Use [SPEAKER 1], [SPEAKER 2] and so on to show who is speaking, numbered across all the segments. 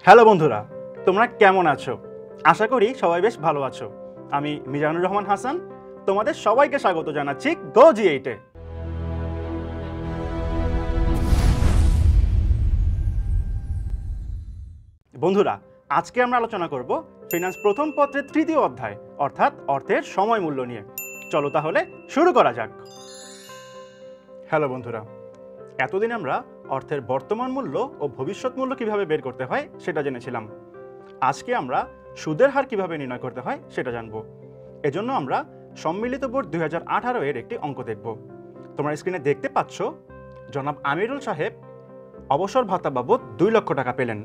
[SPEAKER 1] Hello বন্ধুরা, তোমরা কেমন আছো? আশা করি সবাই বেশ ভালো আছো। আমি মিজানুর রহমান হাসান, তোমাদের সবাইকে স্বাগত জানাচ্ছি গো জি8-এ। বন্ধুরা, আজকে আমরা আলোচনা করব ফিনান্স প্রথম পত্রের তৃতীয় অধ্যায় অর্থাৎ অর্থের সময় মূল্য নিয়ে। চলো তাহলে শুরু করা যাক। হ্যালো বন্ধুরা, এতদিন আমরা অর্থের বর্তমান মূল্য ও ভবিষ্যৎ মূল্য কিভাবে বের করতে হয় সেটা জেনেছিলাম। আজকে আমরা সুদের হার কিভাবে নির্ণয় করতে হয় সেটা জানব। এজন্য আমরা সম্মিলিত বোর্ড 2018 এর একটি অঙ্ক দেখব। তোমরা স্ক্রিনে দেখতে পাচ্ছ, জনাব আমিরুল সাহেব অবসর ভাতা বাবদ 2 লক্ষ টাকা পেলেন।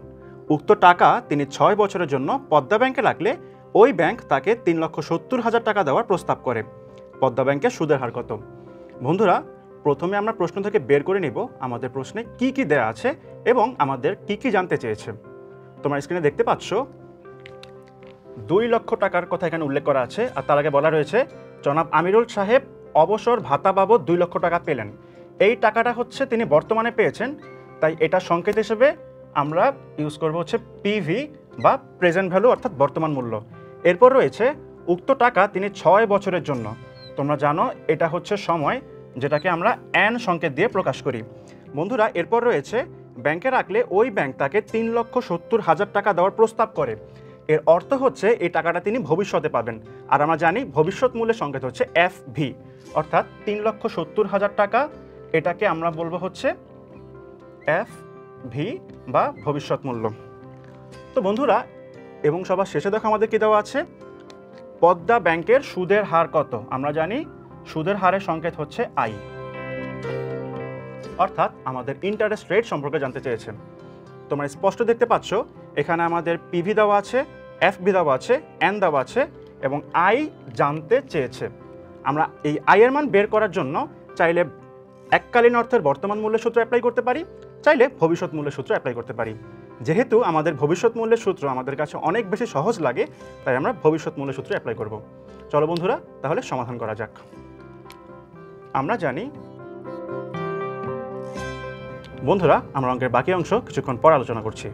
[SPEAKER 1] উক্ত টাকা তিনি 6 বছরের জন্য পদ্মা ব্যাংকে রাখলে ওই ব্যাংক তাকে 3,70,000 টাকা দেওয়ার প্রস্তাব করে। পদ্মা ব্যাংকের সুদের হার কত? বন্ধুরা, প্রথমে আমরা প্রশ্ন থেকে বের করে নিব আমাদের প্রশ্নে কি কি দেয়া আছে এবং আমাদের কি কি জানতে চেয়েছে। তোমরা স্ক্রিনে দেখতে পাচ্ছ 2 লক্ষ টাকার কথা এখানে উল্লেখ করা আছে, আর তার আগে বলা রয়েছে জনাব আমিরুল সাহেব অবসর ভাতা বাবদ 2 লক্ষ টাকা পেলেন। এই টাকাটা হচ্ছে তিনি বর্তমানে পেয়েছেন, তাই এটা সংকেত হিসেবে আমরা ইউজ করব হচ্ছে পিভি বা প্রেজেন্ট ভ্যালু অর্থাৎ বর্তমান মূল্য। এরপর রয়েছে উক্ত টাকা তিনি 6 বছরের জন্য। তোমরা জানো এটা হচ্ছে সময়, যেটাকে আমরা এন সংকেত দিয়ে প্রকাশ করি। বন্ধুরা, এরপর রয়েছে ব্যাংকে রাখলে ওই ব্যাংক তাকে 3,70,000 টাকা দেওয়ার প্রস্তাব করে। এর অর্থ হচ্ছে এই টাকাটা তিনি ভবিষ্যতে পাবেন, আর আমরা জানি ভবিষ্যৎ মূল্যের সংকেত হচ্ছে এফভি অর্থাৎ 3,70,000 টাকা। এটাকে আমরা বলবো হচ্ছে এফভি বা ভবিষ্যৎ মূল্য। তো বন্ধুরা, এবং সবার শেষে দেখো আমাদের কি দেওয়া আছে, পদ্মা ব্যাংকের সুদের হার কত? আমরা জানি সুদের হারের সংকেত হচ্ছে আই, অর্থাৎ আমাদের ইন্টারেস্ট রেট সম্পর্কে জানতে চেয়েছে। তোমরা স্পষ্ট দেখতে পাচ্ছ এখানে আমাদের পিভি দেওয়া আছে, এফবি দেওয়া আছে, এন দেওয়া আছে এবং আই জানতে চেয়েছে। আমরা এই আই এর মান বের করার জন্য চাইলে এককালীন অর্থের বর্তমান মূল্যের সূত্র অ্যাপ্লাই করতে পারি, চাইলে ভবিষ্যৎ মূল্যের সূত্র অ্যাপ্লাই করতে পারি। যেহেতু আমাদের ভবিষ্যৎ মূল্যের সূত্র আমাদের কাছে অনেক বেশি সহজ লাগে, তাই আমরা ভবিষ্যৎ মূল্যের সূত্র অ্যাপ্লাই করব। চলো বন্ধুরা, তাহলে সমাধান করা যাক। আমরা জানি বন্ধুরা, আমরা অঙ্কের বাকি অংশ কিছুক্ষণ পর আলোচনা করছি।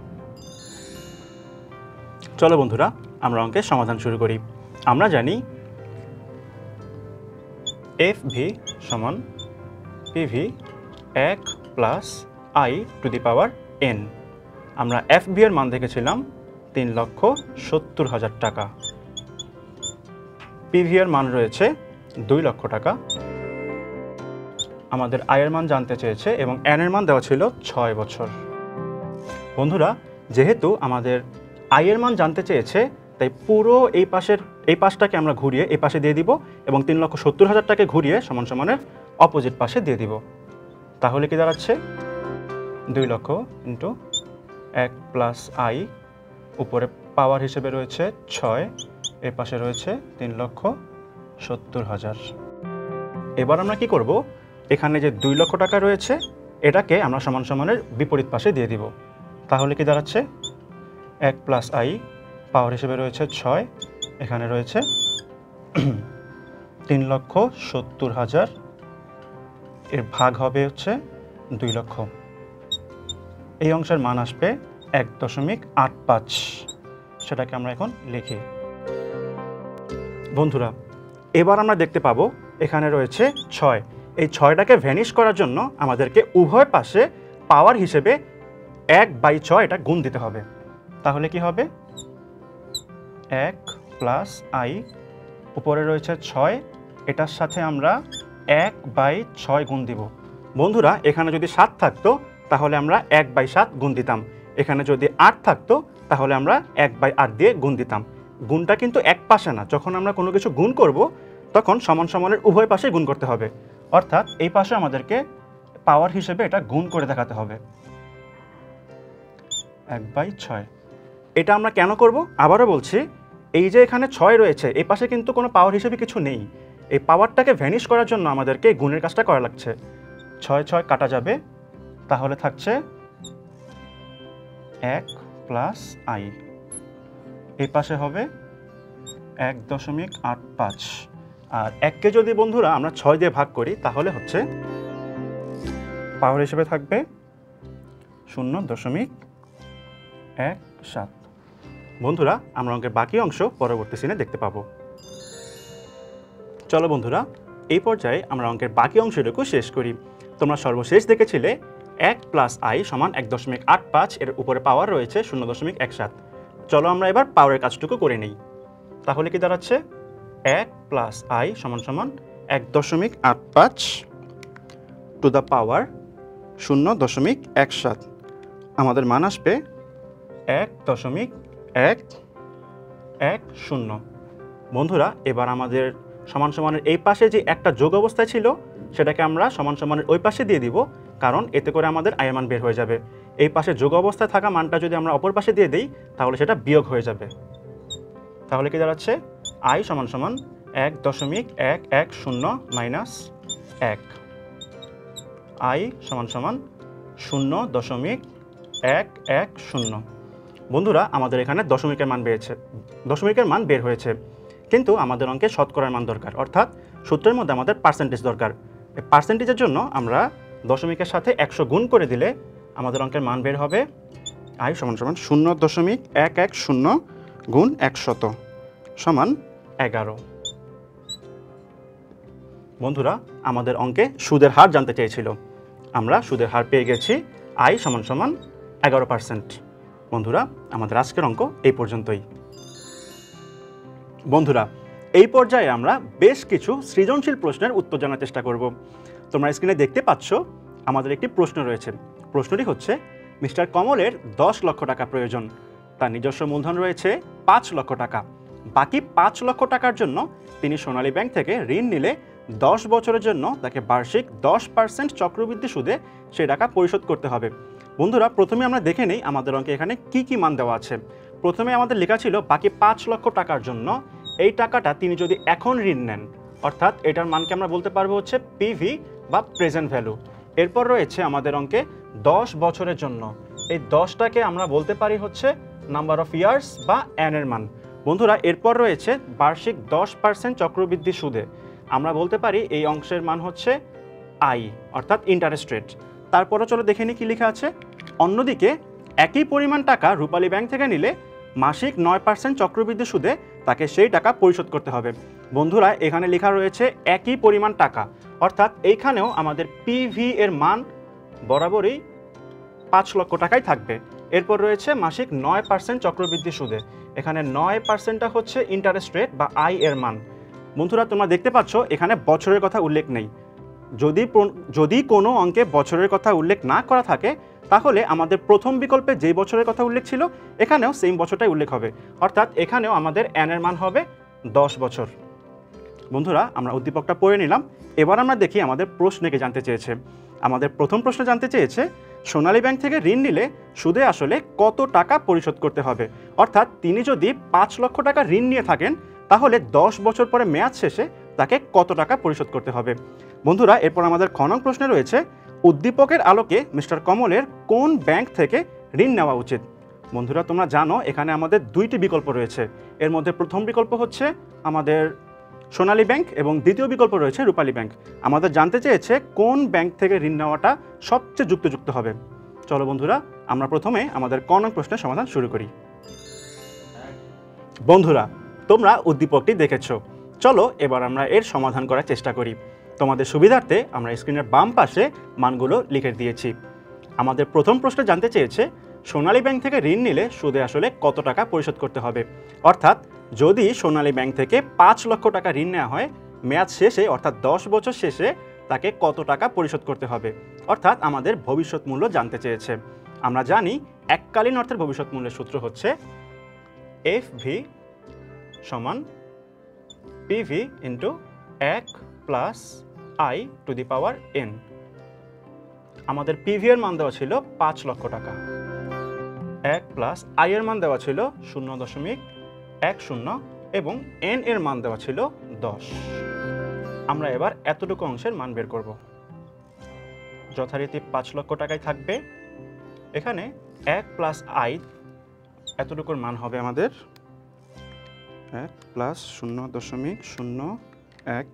[SPEAKER 1] চলো বন্ধুরা, আমরা অঙ্কের সমাধান শুরু করি। আমরা জানি এফ ভি সমান PV 1 plus I to the power N. আমরা এফ ভি এর মান দেখেছিলাম 3,70,000 টাকা। পিভি এর মান রয়েছে 2 লক্ষ টাকা। আমাদের আয়ের মান জানতে চেয়েছে এবং এন এর মান দেওয়া ছিল 6 বছর। বন্ধুরা, যেহেতু আমাদের আয়ের মান জানতে চেয়েছে, তাই পুরো এই পাশটাকে আমরা ঘুরিয়ে এই পাশে দিয়ে দিব এবং 3,70,000 টাকা ঘুরিয়ে সমান সমানের অপোজিট পাশে দিয়ে দিব। তাহলে কি দাঁড়াচ্ছে 2 লক্ষ ইন্টু 1 প্লাস আই, উপরে পাওয়ার হিসেবে রয়েছে 6, এর পাশে রয়েছে 3,70,000। এবার আমরা কি করব, এখানে যে 2 লক্ষ টাকা রয়েছে এটাকে আমরা সমান সমানের বিপরীত পাশে দিয়ে দিব। তাহলে কি দাঁড়াচ্ছে 1 প্লাস আই, পাওয়ার হিসেবে রয়েছে 6, এখানে রয়েছে 3,70,000, এর ভাগ হবে হচ্ছে 2 লক্ষ। এই অংশের মান আসবে 1.85। সেটাকে আমরা এখন লিখি। বন্ধুরা, এবার আমরা দেখতে পাবো এখানে রয়েছে 6। এই 6টাকে ভ্যানিশ করার জন্য আমাদেরকে উভয় পাশে পাওয়ার হিসেবে 1/6 এটা গুণ দিতে হবে। তাহলে কি হবে 1 প্লাস আই, উপরে রয়েছে 6, এটার সাথে আমরা 1/6 গুণ দিব। বন্ধুরা, এখানে যদি 7 থাকতো তাহলে আমরা 1/7 গুণ দিতাম। এখানে যদি 8 থাকতো তাহলে আমরা 1/8 দিয়ে গুণ দিতাম। গুণটা কিন্তু এক পাশে না, যখন আমরা কোনো কিছু গুণ করব তখন সমান সমানের উভয় পাশে গুণ করতে হবে, অর্থাৎ এই পাশে আমাদেরকে পাওয়ার হিসেবে এটা গুণ করে দেখাতে হবে 1/6। এটা আমরা কেন করব আবারও বলছি, এই যে এখানে 6 রয়েছে এই পাশে কিন্তু কোনো পাওয়ার হিসেবে কিছু নেই। এই পাওয়ারটাকে ভ্যানিশ করার জন্য আমাদেরকে গুণের কাজটা করা লাগছে। 6 কাটা যাবে, তাহলে থাকছে 1 প্লাস আই, এই পাশে হবে 1.85। আর 1কে যদি বন্ধুরা আমরা 6 দিয়ে ভাগ করি তাহলে হচ্ছে পাওয়ার হিসেবে থাকবে 0.1 17। বন্ধুরা আমরা অঙ্কের বাকি অংশ পরবর্তী সিনে দেখতে পাবো। চলো বন্ধুরা, এই পর্যায়ে আমরা অঙ্কের বাকি অংশটুকু শেষ করি। তোমরা সর্বশেষ দেখেছিলে 1 + i = 1.85, এর উপরে পাওয়ার রয়েছে 0.17। চলো আমরা এবার পাওয়ারের কাজটুকু করে নিই। তাহলে কি দাঁড়াচ্ছে 1 + i = 1.85 টু দ্য পাওয়ার 0.17। আমাদের মান আসবে 1.110। বন্ধুরা এবার আমাদের সমান সমানের এই পাশে যে একটা যোগ অবস্থায় ছিল সেটাকে আমরা সমান সমানের ওই পাশে দিয়ে দিব, কারণ এতে করে আমাদের আয়ের মান বের হয়ে যাবে। এই পাশে যোগ অবস্থায় থাকা মানটা যদি আমরা অপর পাশে দিয়ে দিই তাহলে সেটা বিয়োগ হয়ে যাবে। তাহলে কি দাঁড়াচ্ছে i = 1.110 - 1, i = 0.110। বন্ধুরা আমাদের এখানে দশমিকের মান বের হয়েছে, কিন্তু আমাদের অঙ্কে শতকরার মান দরকার, অর্থাৎ সূত্রের মধ্যে আমাদের পার্সেন্টেজ দরকার। এই পার্সেন্টেজের জন্য আমরা দশমিকের সাথে 100 গুণ করে দিলে আমাদের অঙ্কের মান বের হবে i = 0.110 গুণ 100 সমান 11। বন্ধুরা আমাদের অঙ্কে সুদের হার জানতে চেয়েছিল, আমরা সুদের হার পেয়ে গেছি i = 11%। বন্ধুরা আমাদের আজকের অঙ্ক এই পর্যন্তই। বন্ধুরা এই পর্যায়ে আমরা বেশ কিছু সৃজনশীল প্রশ্নের উত্তর জানার চেষ্টা করব। তোমরা স্ক্রিনে দেখতে পাচ্ছ আমাদের একটি প্রশ্ন রয়েছে। প্রশ্নটি হচ্ছে, মিস্টার কমলের 10 লক্ষ টাকা প্রয়োজন, তার নিজস্ব মূলধন রয়েছে 5 লক্ষ টাকা। বাকি 5 লক্ষ টাকার জন্য তিনি সোনালী ব্যাংক থেকে ঋণ নিলে 10 বছরের জন্য তাকে বার্ষিক 10% চক্রবৃদ্ধি সুদে সেই টাকা পরিশোধ করতে হবে। বন্ধুরা প্রথমে আমরা দেখে নেই আমাদের অঙ্কে এখানে কি কি মান দেওয়া আছে। প্রথমে আমাদের লেখা ছিল বাকি 5 লক্ষ টাকার জন্য এই টাকাটা তিনি যদি এখন ঋণ নেন, অর্থাৎ এটার মানকে আমরা বলতে পারবো হচ্ছে পিভি বা প্রেজেন্ট ভ্যালু। এরপর রয়েছে আমাদের অঙ্কে 10 বছরের জন্য, এই 10টাকে আমরা বলতে পারি হচ্ছে নাম্বার অফ ইয়ার্স বা এন এর মান। বন্ধুরা এরপর রয়েছে বার্ষিক 10% চক্রবৃদ্ধি সুদে, আমরা বলতে পারি এই অংশের মান হচ্ছে আই, অর্থাৎ ইন্টারেস্ট রেট। তারপরে চলো দেখে নিই কি লেখা আছে। অন্যদিকে একই পরিমাণ টাকা রূপালী ব্যাংক থেকে নিলে মাসিক 9% চক্রবৃদ্ধি সুদে তাকে সেই টাকা পরিশোধ করতে হবে। বন্ধুরা এখানে লেখা রয়েছে একই পরিমাণ টাকা, অর্থাৎ এইখানেও আমাদের পিভি এর মান বরাবরই 5 লক্ষ টাকাই থাকবে। এরপর রয়েছে মাসিক 9% চক্রবৃদ্ধি সুদে, এখানে 9%টা হচ্ছে ইন্টারেস্ট রেট বা আই এর মান। বন্ধুরা তোমরা দেখতে পাচ্ছ এখানে বছরের কথা উল্লেখ নেই। যদি কোনো অঙ্কে বছরের কথা উল্লেখ না করা থাকে তাহলে আমাদের প্রথম বিকল্পে যেই বছরের কথা উল্লেখ ছিল এখানেও সেম বছরটাই উল্লেখ হবে, অর্থাৎ এখানেও আমাদের এন এর মান হবে 10 বছর। বন্ধুরা আমরা উদ্দীপকটা পড়ে নিলাম। এবার আমরা দেখি আমাদের প্রশ্নে কি জানতে চেয়েছে। আমাদের প্রথম প্রশ্ন জানতে চেয়েছে সোনালী ব্যাংক থেকে ঋণ নিলে সুদে আসলে কত টাকা পরিশোধ করতে হবে, অর্থাৎ তিনি যদি 5 লক্ষ টাকা ঋণ নিয়ে থাকেন তাহলে 10 বছর পরে মেয়াদ শেষে তাকে কত টাকা পরিশোধ করতে হবে। বন্ধুরা এরপর আমাদের খ নং প্রশ্নে রয়েছে উদ্দীপকের আলোকে মিস্টার কমলের কোন ব্যাংক থেকে ঋণ নেওয়া উচিত। বন্ধুরা তোমরা জানো এখানে আমাদের দুইটি বিকল্প রয়েছে, এর মধ্যে প্রথম বিকল্প হচ্ছে আমাদের সোনালী ব্যাংক এবং দ্বিতীয় বিকল্প রয়েছে রূপালী ব্যাংক। আমাদের জানতে চেয়েছে কোন ব্যাংক থেকে ঋণ নেওয়াটা সবচেয়ে যুক্তিযুক্ত হবে। চলো বন্ধুরা আমরা প্রথমে আমাদের ক নং প্রশ্নের সমাধান শুরু করি। বন্ধুরা তোমরা উদ্দীপকটি দেখেছো, চলো এবার আমরা এর সমাধান করার চেষ্টা করি। তোমাদের সুবিধার্থে আমরা স্ক্রিনের বাম পাশে মানগুলো লিখে দিয়েছি। আমাদের প্রথম প্রশ্নে জানতে চেয়েছে সোনালী ব্যাংক থেকে ঋণ নিলে সুদে আসলে কত টাকা পরিশোধ করতে হবে, অর্থাৎ যদি সোনালী ব্যাংক থেকে 5 লক্ষ টাকা ঋণ নেওয়া হয় মেয়াদ শেষে অর্থাৎ 10 বছর শেষে তাকে কত টাকা পরিশোধ করতে হবে, অর্থাৎ আমাদের ভবিষ্যৎ মূল্য জানতে চেয়েছে। আমরা জানি এককালীন অর্থের ভবিষ্যৎ মূল্যের সূত্র হচ্ছে এফভি সমান PV into 1 plus I to the power N. আমাদের পিভি এর মান দেওয়া ছিল 5 লক্ষ টাকা, 1 প্লাস আই এর মান দেওয়া ছিল 0.10 এবং এন এর মান দেওয়া ছিল 10। আমরা এবার এতটুকু অংশের মান বের করব। যথারীতি 5 লক্ষ টাকায় থাকবে, এখানে 1 প্লাস আই এতটুকুর মান হবে আমাদের 1 প্লাস 0.1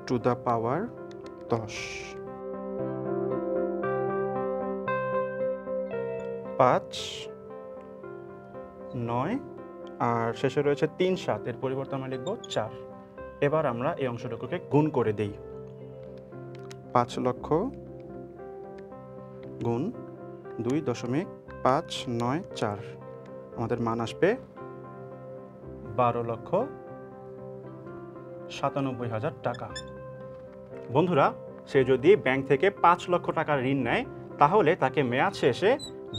[SPEAKER 1] টু দ্য পাওয়ার 10। 5, 9 আর শেষে রয়েছে 3, 7, এর পরিবর্তে আমরা লিখব 4। এবার আমরা এই অংশটুকুকে গুণ করে দেই। 5 লক্ষ গুণ 2.594, আমাদের মান আসবে 12,97,000 টাকা। বন্ধুরা, সে যদি ব্যাংক থেকে 5 লক্ষ টাকা ঋণ নেয় তাহলে তাকে মেয়াদ শেষে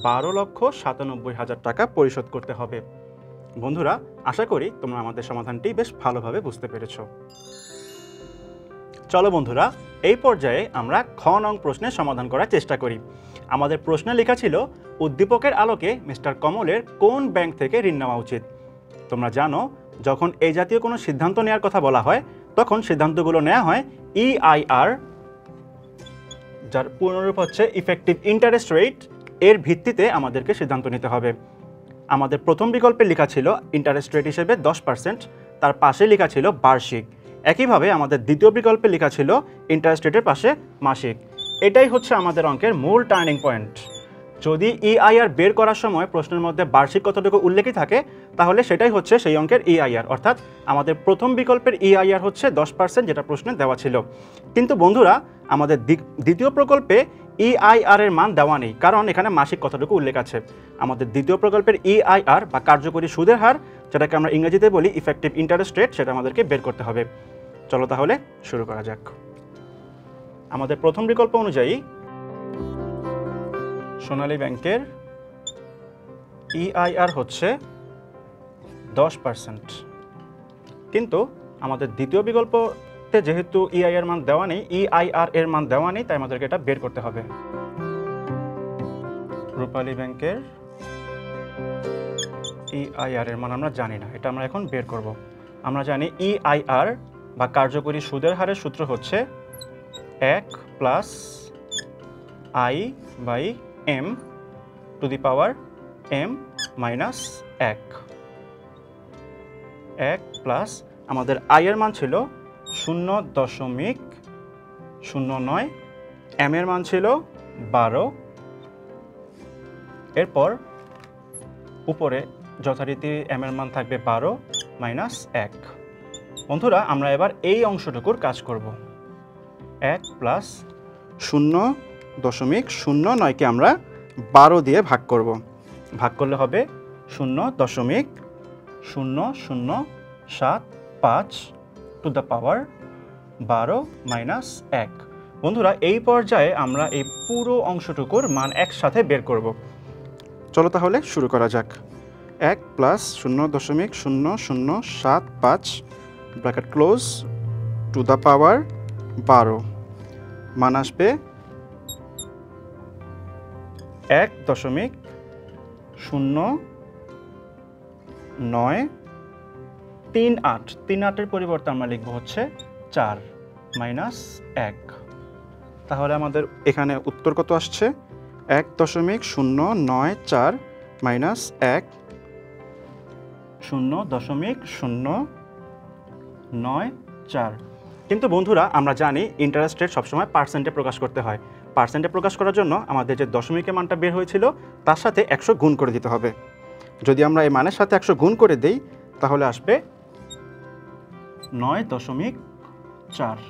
[SPEAKER 1] 12,97,000 টাকা পরিশোধ করতে হবে। বন্ধুরা, আশা করি তোমরা আমাদের সমাধানটি বেশ ভালোভাবে বুঝতে পেরেছ। চলো বন্ধুরা, এই পর্যায়ে আমরা খ নং প্রশ্নের সমাধান করার চেষ্টা করি। আমাদের প্রশ্নে লেখা ছিল উদ্দীপকের আলোকে মিস্টার কমলের কোন ব্যাংক থেকে ঋণ নেওয়া উচিত। তোমরা জানো, যখন এই জাতীয় কোনো সিদ্ধান্ত নেওয়ার কথা বলা হয় তখন সিদ্ধান্তগুলো নেওয়া হয় EIR, যার পূর্ণরূপ হচ্ছে ইফেক্টিভ ইন্টারেস্ট রেট, এর ভিত্তিতে আমাদেরকে সিদ্ধান্ত নিতে হবে। আমাদের প্রথম বিকল্পে লেখা ছিল ইন্টারেস্ট রেট হিসেবে 10%, তার পাশে লেখা ছিল বার্ষিক। একইভাবে আমাদের দ্বিতীয় বিকল্পে লেখা ছিল ইন্টারেস্ট রেটের পাশে মাসিক। এটাই হচ্ছে আমাদের অঙ্কের মূল টার্নিং পয়েন্ট। যদি EIR বের করার সময় প্রশ্নের মধ্যে বার্ষিক কতটুকু উল্লেখই থাকে তাহলে সেটাই হচ্ছে সেই অঙ্কের EIR, অর্থাৎ আমাদের প্রথম বিকল্পের EIR হচ্ছে 10%, যেটা প্রশ্নে দেওয়া ছিল। কিন্তু বন্ধুরা, আমাদের দ্বিতীয় প্রকল্পে EIR এর মান দেওয়া নেই, কারণ এখানে মাসিক কতটুকু উল্লেখ আছে। আমাদের দ্বিতীয় প্রকল্পের EIR বা কার্যকরী সুদের হার, যেটাকে আমরা ইংরেজিতে বলি ইফেক্টিভ ইন্টারেস্ট রেট, সেটা আমাদেরকে বের করতে হবে। চলো তাহলে শুরু করা যাক। আমাদের প্রথম বিকল্প অনুযায়ী সোনালী ব্যাংকের EIR হচ্ছে 10%, কিন্তু আমাদের দ্বিতীয় বিকল্পতে যেহেতু EIR মান দেওয়া নেই, EIR এর মান দেওয়া নেই, তাই আমাদেরকে এটা বের করতে হবে। রূপালী ব্যাংকের EIR এর মান আমরা জানি না, এটা আমরা এখন বের করব। আমরা জানি EIR বা কার্যকরী সুদের হারের সূত্র হচ্ছে 1 plus I/M to the power M minus 1 plus আমাদের I এর মান ছিল 0.09, M এর মান ছিল 12, এরপর উপরে যথারীতি M এর মান থাকবে 12 মাইনাস 1। বন্ধুরা, আমরা এবার এই অংশটুকুর কাজ করব। 1 প্লাস 0.09কে আমরা 12 দিয়ে ভাগ করব। ভাগ করলে হবে 0.0075 টু দ্য পাওয়ার 12 মাইনাস 1। বন্ধুরা, এই পর্যায়ে আমরা এই পুরো অংশটুকুর মান একসাথে বের করব। চলো তাহলে শুরু করা যাক। 1 plus 0.0075 bracket close to the power 12, মান আসবে 1.0938। পরিবর্তে আমরা লিখব হচ্ছে 4 মাইনাস 1। তাহলে আমাদের এখানে উত্তর কত আসছে? 1.094 মাইনাস 1, 0.094। কিন্তু বন্ধুরা, আমরা জানি ইন্টারেস্ট রেট সবসময় পার্সেন্টে প্রকাশ করতে হয়। পার্সেন্টে প্রকাশ করার জন্য আমাদের যে দশমিকের মানটা বের হয়েছিল তার সাথে 100 গুণ করে দিতে হবে। যদি আমরা এই মানের সাথে 100 গুণ করে দেই তাহলে আসবে 9.4।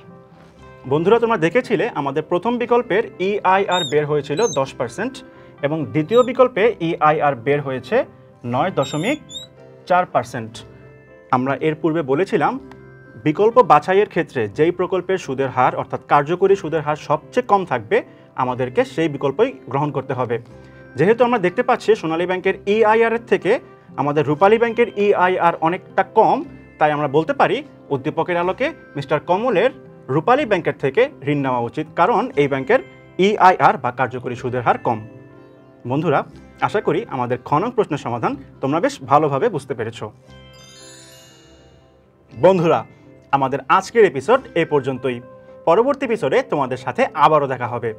[SPEAKER 1] বন্ধুরা, তোমরা দেখেছিলে আমাদের প্রথম বিকল্পের EIR বের হয়েছিল 10% এবং দ্বিতীয় বিকল্পে EIR বের হয়েছে 9.4%। আমরা এর পূর্বে বলেছিলাম বিকল্প বাছাইয়ের ক্ষেত্রে যেই প্রকল্পের সুদের হার অর্থাৎ কার্যকরী সুদের হার সবচেয়ে কম থাকবে আমাদেরকে সেই বিকল্পই গ্রহণ করতে হবে। যেহেতু আমরা দেখতে পাচ্ছি সোনালী ব্যাংকের EIR এর থেকে আমাদের রূপালী ব্যাংকের EIR অনেকটা কম, তাই আমরা বলতে পারি উদ্দীপকের আলোকে মিস্টার কমলের রূপালী ব্যাংকের থেকে ঋণ নেওয়া উচিত, কারণ এই ব্যাংকের EIR বা কার্যকরী সুদের হার কম। বন্ধুরা, আশা করি আমাদের খ নং প্রশ্নের সমাধান তোমরা বেশ ভালোভাবে বুঝতে পেরেছ। বন্ধুরা, আমাদের আজকের এপিসোড এই পর্যন্তই। পরবর্তী এপিসোডে তোমাদের সাথে আবারও দেখা হবে।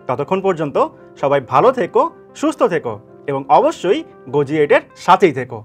[SPEAKER 1] ততক্ষণ পর্যন্ত সবাই ভালো থেকো, সুস্থ থেকো এবং অবশ্যই গজি8-এর সাথেই থেকো।